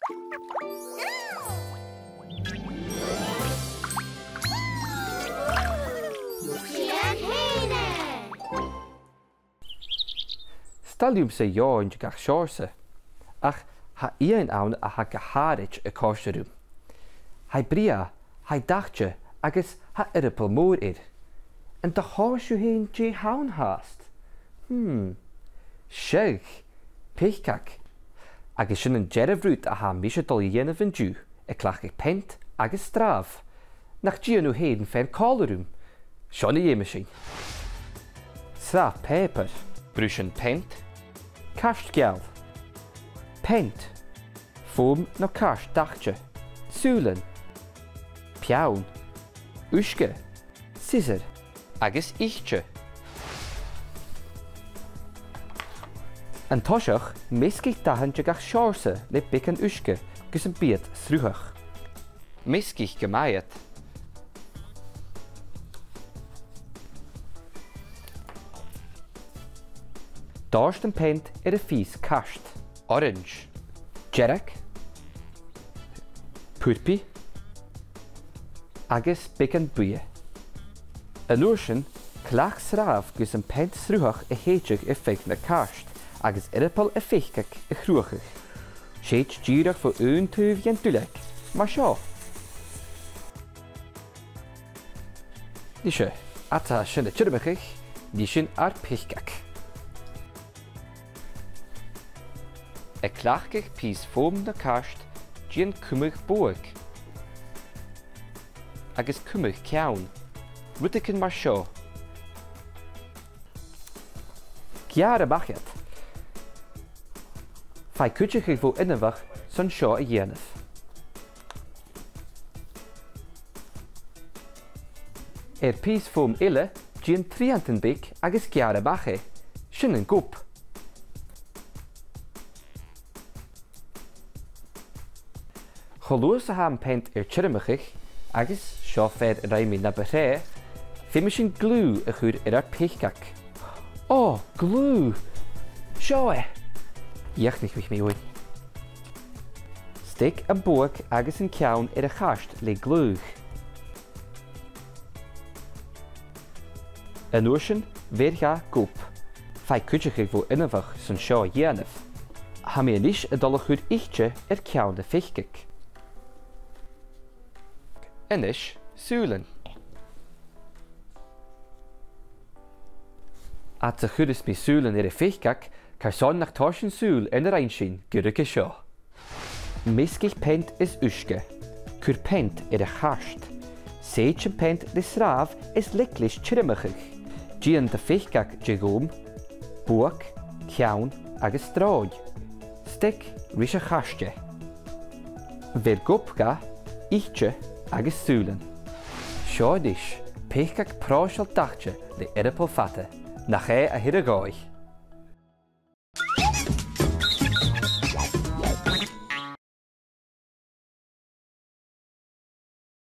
Stalium se join gach shorse. Ach, ha ian aun a ha gaharich a kosherum. Hai bria, hai dachtje, agus ha erpel moor ir. En de horsju heen je haun haast. Sheg, pichkak. Agus sin een jerevroot a ha mische dol jenne van ju, e klach ik pent agus straf. Nach gianu heden fan kalerum. Shonne je machine. Straf peper, bruschen pent. Kastgjal. Pent. Foam no kast dachtje. Sulen. Pjaun. Uske. Scissor. Agus ichtje. An toshach miskig dahantje gach shorse le bikken uske gus een beet sruchach. Miskig gemaiet. Darst een pent een vies kast. Orange. Jerek. Purpi. Agus bikken brie. Een oorschen klach sraaf gus een pent sruchach e heetjig e fik na kast. Agus erpel e fichkak e chruachig. Sheet gierach voor een tuivje en dulek. Maar sjo. Dische, ata shinne chirmachig, dishin ar pichkak. E klachkig pies foam na kast, gien kummig boog. Agus kummig kjaun. Rutiken maar sjo. Kjare bachet. Fai kutjig voor innenwag, son sjo a jenef. Pies foam ille, gien triantenbik agus kjare bache. Shinnen goep. Geloos ha een pent chirmachig, agus sjo fed raimi na bere, fimishin glue a goed pichkak. Oh, glue! Sjoe! Jachtig wich me oei. Stik een boog agus een kjaun gast le glue. Een oorschen weer ga goep. Fai kutjig voor innenwag son sjo jenef. Ha me nisch een dolle goed ichtje kjaun de fichkak. Enish, sulen. At de goed is me sulen fichkak, kan son nach torschen sul en reinshin gurke sjo. Miskig pent is uske. Kur pent gast. Seitje pent de sraaf is liklish chirmachig. Gien de fichkak jigom, boek, kjaun agus strooi. Stik rische gastje. Ver gopga, ichtje agus sulen. Sjo dish, pichkak proshal dachtje de erpel fatte. Nach a hir a goich.